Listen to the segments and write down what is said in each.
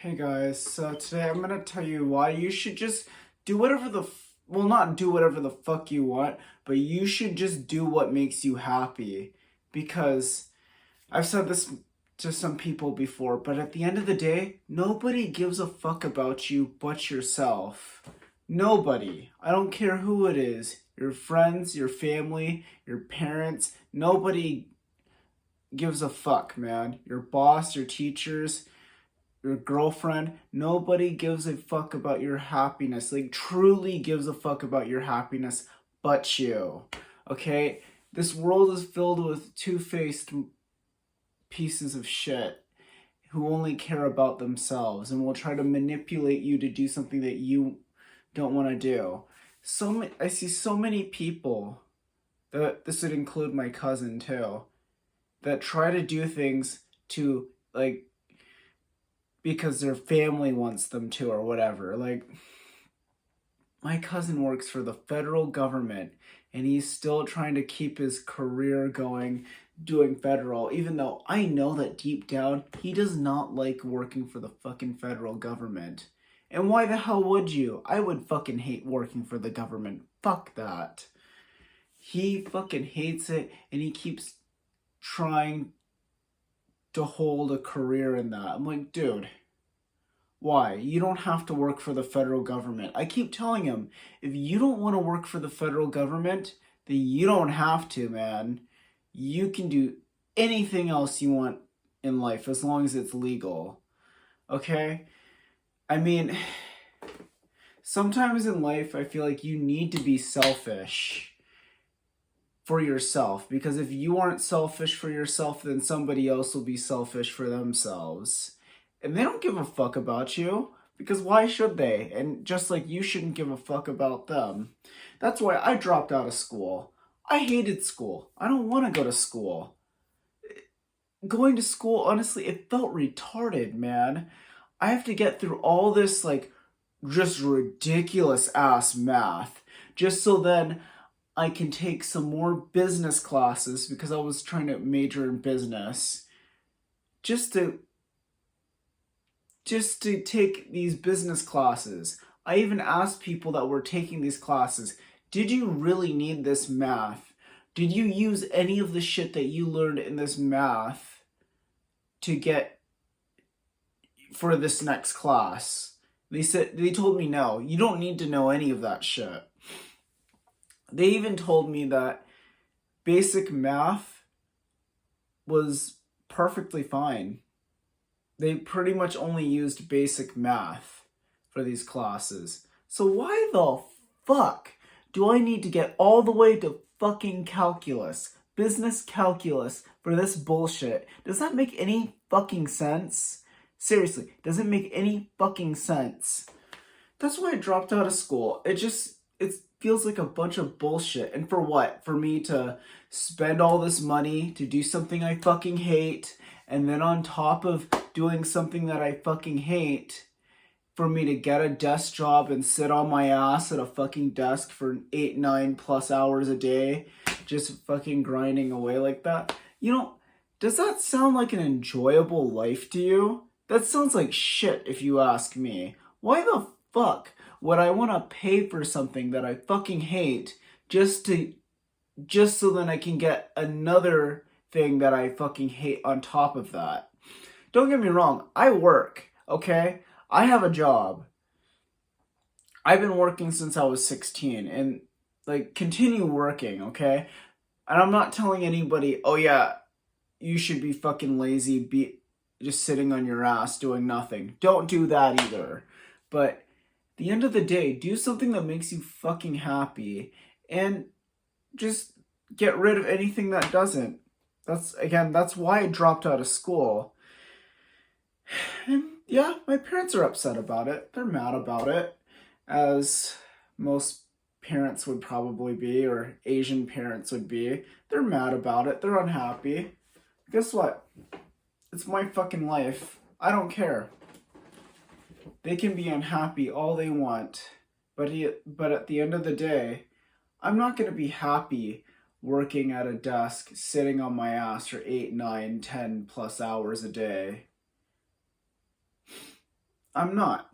Hey guys, so today I'm gonna tell you why you should just do whatever well, not do whatever the fuck you want, but you should just do what makes you happy. Because I've said this to some people before, but at the end of the day, nobody gives a fuck about you but yourself. Nobody. I don't care who it is. Your friends, your family, your parents, nobody gives a fuck, man. Your boss, your teachers, your girlfriend, nobody gives a fuck about your happiness. Like, truly gives a fuck about your happiness but you. Okay? This world is filled with two-faced pieces of shit who only care about themselves and will try to manipulate you to do something that you don't want to do. I see so many people, that this would include my cousin too, that try to do things to, like, because their family wants them to or whatever. Like, my cousin works for the federal government and he's still trying to keep his career going doing federal, even though I know that deep down he does not like working for the fucking federal government. And why the hell would you? I would fucking hate working for the government. Fuck that. He fucking hates it and he keeps trying to hold a career in that. I'm like, dude, why? You don't have to work for the federal government. I keep telling him, if you don't want to work for the federal government, then you don't have to, man. You can do anything else you want in life as long as it's legal. Okay? I mean, sometimes in life I feel like you need to be selfish for yourself, because if you aren't selfish for yourself, then somebody else will be selfish for themselves. And they don't give a fuck about you, because why should they? And just like you shouldn't give a fuck about them. That's why I dropped out of school. I hated school. I don't want to go to school. Going to school, honestly, it felt retarded, man. I have to get through all this, like, just ridiculous ass math just so then I can take some more business classes, because I was trying to major in business, just to take these business classes. I even asked people that were taking these classes, did you really need this math? Did you use any of the shit that you learned in this math to get for this next class? They told me no, you don't need to know any of that shit. They even told me that basic math was perfectly fine. They pretty much only used basic math for these classes. So why the fuck do I need to get all the way to fucking calculus, business calculus, for this bullshit? Does that make any fucking sense? Seriously, does it make any fucking sense? That's why I dropped out of school. It feels like a bunch of bullshit. And for what? For me to spend all this money to do something I fucking hate, and then on top of doing something that I fucking hate, for me to get a desk job and sit on my ass at a fucking desk for 8, 9+ hours a day, just fucking grinding away like that. Does that sound like an enjoyable life to you? That sounds like shit if you ask me. Why the fuck would I want to pay for something that I fucking hate just so then I can get another thing that I fucking hate on top of that? Don't get me wrong, I work, okay? I have a job. I've been working since I was 16 and, like, continue working, okay? And I'm not telling anybody, oh yeah, you should be fucking lazy, be just sitting on your ass doing nothing. Don't do that either. But at the end of the day, do something that makes you fucking happy and just get rid of anything that doesn't. That's why I dropped out of school. And yeah, my parents are upset about it. They're mad about it, as most parents would probably be, or Asian parents would be. They're mad about it. They're unhappy. Guess what? It's my fucking life. I don't care. They can be unhappy all they want, but at the end of the day, I'm not going to be happy working at a desk, sitting on my ass for 8, 9, 10+ hours a day. I'm not.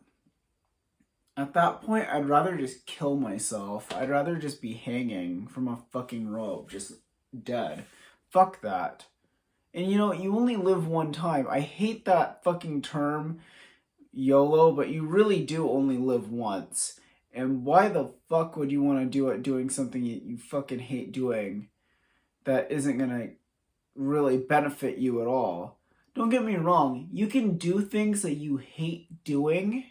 At that point, I'd rather just kill myself. I'd rather just be hanging from a fucking rope, just dead. Fuck that. And you know, you only live one time. I hate that fucking term, YOLO, but you really do only live once. And why the fuck would you want to do it doing something you fucking hate doing that isn't gonna really benefit you at all? Don't get me wrong, you can do things that you hate doing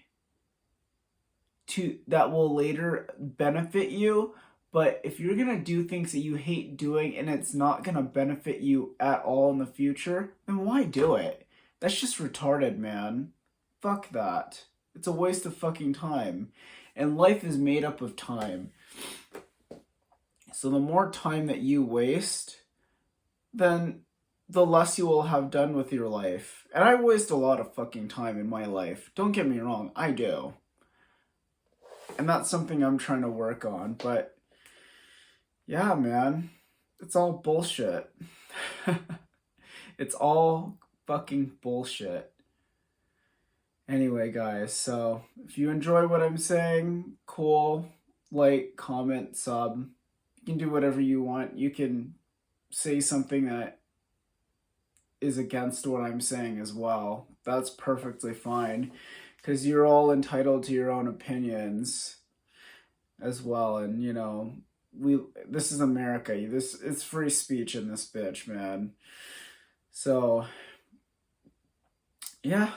to that will later benefit you, but if you're gonna do things that you hate doing and it's not gonna benefit you at all in the future, then why do it? That's just retarded, man. Fuck that. It's a waste of fucking time. And life is made up of time. So the more time that you waste, then the less you will have done with your life. And I waste a lot of fucking time in my life. Don't get me wrong, I do. And that's something I'm trying to work on. But yeah, man, it's all bullshit. It's all fucking bullshit. Anyway, guys, so if you enjoy what I'm saying, cool. Like, comment, sub. You can do whatever you want. You can say something that is against what I'm saying as well. That's perfectly fine, because you're all entitled to your own opinions as well. And you know, this is America. It's free speech in this bitch, man. So yeah.